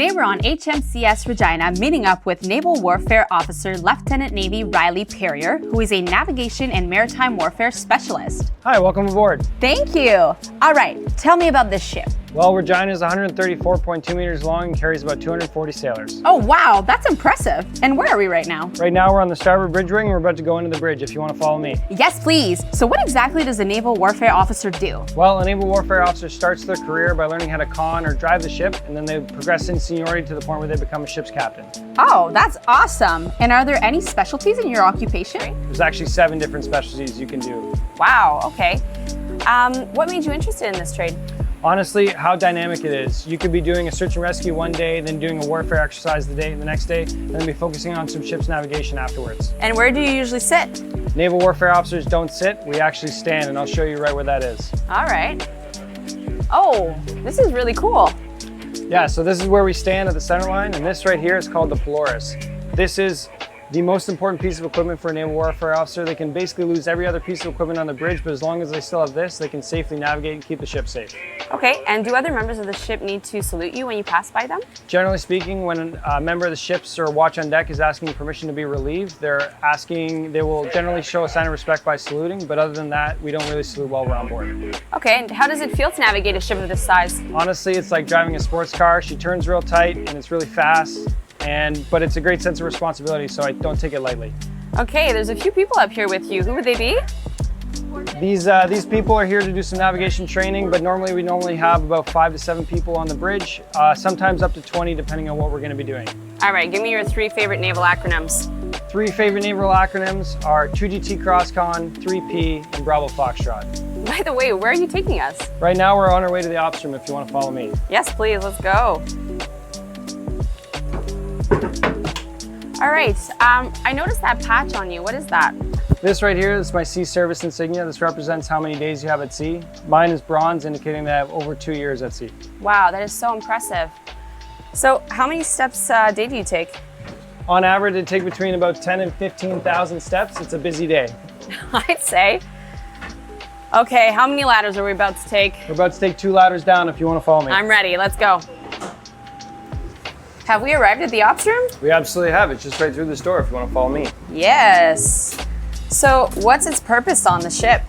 Today we're on HMCS Regina meeting up with Naval Warfare Officer Lieutenant Navy Riley Perrier, who is a navigation and maritime warfare specialist. Hi, welcome aboard. Thank you. All right, tell me about this ship. Well, Regina is 134.2 meters long and carries about 240 sailors. Oh wow, that's impressive. And where are we right now? Right now we're on the starboard bridge ring and we're about to go into the bridge if you want to follow me. Yes, please. So what exactly does a Naval Warfare Officer do? Well, a Naval Warfare Officer starts their career by learning how to con or drive the ship, and then they progress in seniority to the point where they become a ship's captain. Oh, that's awesome. And are there any specialties in your occupation? There's actually 7 different specialties you can do. Wow, okay. What made you interested in this trade? Honestly, how dynamic it is. You could be doing a search and rescue one day, then doing a warfare exercise the next day, and then be focusing on some ship's navigation afterwards. And where do you usually sit? Naval Warfare Officers don't sit, we actually stand, and I'll show you right where that is. All right. Oh, this is really cool. Yeah, so this is where we stand at the center line, and this right here is called the Polaris. This is the most important piece of equipment for a Naval Warfare Officer. They can basically lose every other piece of equipment on the bridge, but as long as they still have this, they can safely navigate and keep the ship safe. Okay, and do other members of the ship need to salute you when you pass by them? Generally speaking, when a member of the ship's or watch on deck is asking permission to be relieved, they will generally show a sign of respect by saluting, but other than that, we don't really salute while we're on board. Okay, and how does it feel to navigate a ship of this size? Honestly, it's like driving a sports car. She turns real tight and it's really fast. But it's a great sense of responsibility, so I don't take it lightly. Okay, there's a few people up here with you. Who would they be? These people are here to do some navigation training, but we normally have about 5 to 7 people on the bridge, sometimes up to 20 depending on what we're going to be doing. All right, give me your 3 favorite naval acronyms. 3 favorite naval acronyms are 2GT CrossCon, 3P, and Bravo Foxtrot. By the way, where are you taking us? Right now we're on our way to the ops room if you want to follow me. Yes, please, let's go. All right, I noticed that patch on you. What is that? This right here is my sea service insignia. This represents how many days you have at sea. Mine is bronze, indicating that I have over 2 years at sea. Wow, that is so impressive. So how many steps a day do you take? On average, I take between about 10 and 15,000 steps. It's a busy day. I'd say. Okay, how many ladders are we about to take? We're about to take 2 ladders down if you want to follow me. I'm ready, let's go. Have we arrived at the ops room? We absolutely have. It's just right through this door if you want to follow me. Yes. So what's its purpose on the ship?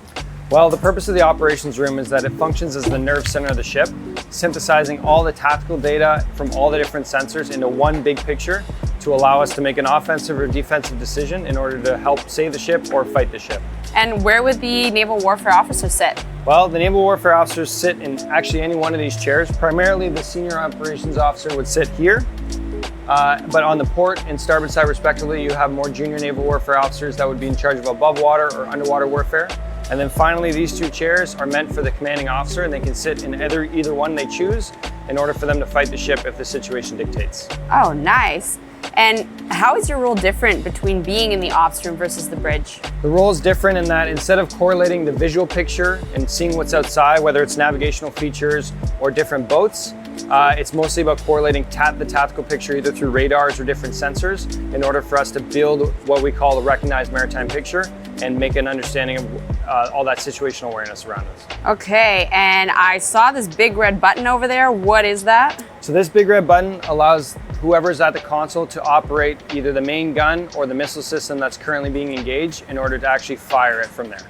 Well, the purpose of the operations room is that it functions as the nerve center of the ship, synthesizing all the tactical data from all the different sensors into one big picture to allow us to make an offensive or defensive decision in order to help save the ship or fight the ship. And where would the Naval Warfare Officer sit? Well, the Naval Warfare Officers sit in actually any one of these chairs. Primarily, the Senior Operations Officer would sit here. But on the port and starboard side respectively, you have more junior Naval Warfare Officers that would be in charge of above water or underwater warfare. And then finally, these 2 chairs are meant for the commanding officer, and they can sit in either one they choose in order for them to fight the ship if the situation dictates. Oh, nice. And how is your role different between being in the ops room versus the bridge? The role is different in that instead of correlating the visual picture and seeing what's outside, whether it's navigational features or different boats, it's mostly about correlating the tactical picture either through radars or different sensors in order for us to build what we call a recognized maritime picture and make an understanding of all that situational awareness around us. Okay, and I saw this big red button over there. What is that? So this big red button allows whoever's at the console to operate either the main gun or the missile system that's currently being engaged in order to actually fire it from there.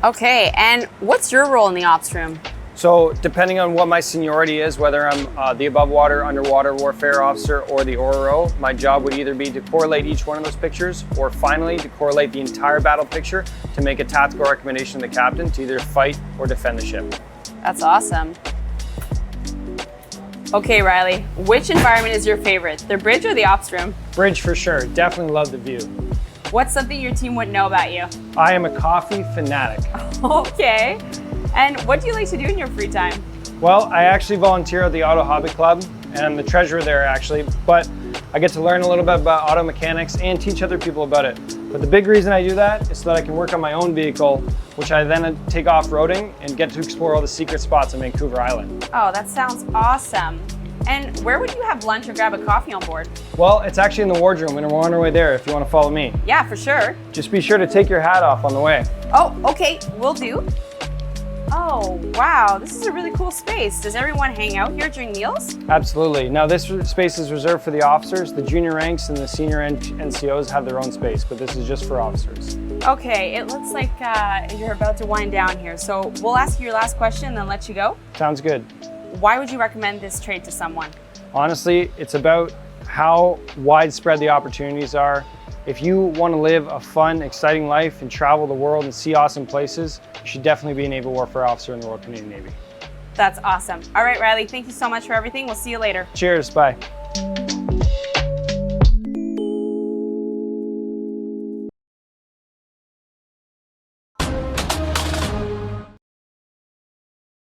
Okay, and what's your role in the ops room? So depending on what my seniority is, whether I'm the above water, underwater warfare officer or the ORO, my job would either be to correlate each one of those pictures or finally to correlate the entire battle picture to make a tactical recommendation to the captain to either fight or defend the ship. That's awesome. Okay, Riley, which environment is your favorite, the bridge or the ops room? Bridge for sure, definitely love the view. What's something your team wouldn't know about you? I am a coffee fanatic. Okay. And what do you like to do in your free time? Well, I actually volunteer at the Auto Hobby Club, and I'm the treasurer there actually, but I get to learn a little bit about auto mechanics and teach other people about it. But the big reason I do that is so that I can work on my own vehicle, which I then take off-roading and get to explore all the secret spots on Vancouver Island. Oh, that sounds awesome. And where would you have lunch or grab a coffee on board? Well, it's actually in the wardroom, and we're on our way there if you want to follow me. Yeah, for sure. Just be sure to take your hat off on the way. Oh, okay, will do. Oh, wow, this is a really cool space. Does everyone hang out here during meals? Absolutely. Now this space is reserved for the officers. The junior ranks and the senior NCOs have their own space, but this is just for officers. Okay, it looks like you're about to wind down here. So we'll ask you your last question and then let you go. Sounds good. Why would you recommend this trade to someone? Honestly, it's about how widespread the opportunities are. If you want to live a fun, exciting life and travel the world and see awesome places, you should definitely be a naval warfare officer in the Royal Canadian Navy. That's awesome. All right, Riley, thank you so much for everything. We'll see you later. Cheers, bye.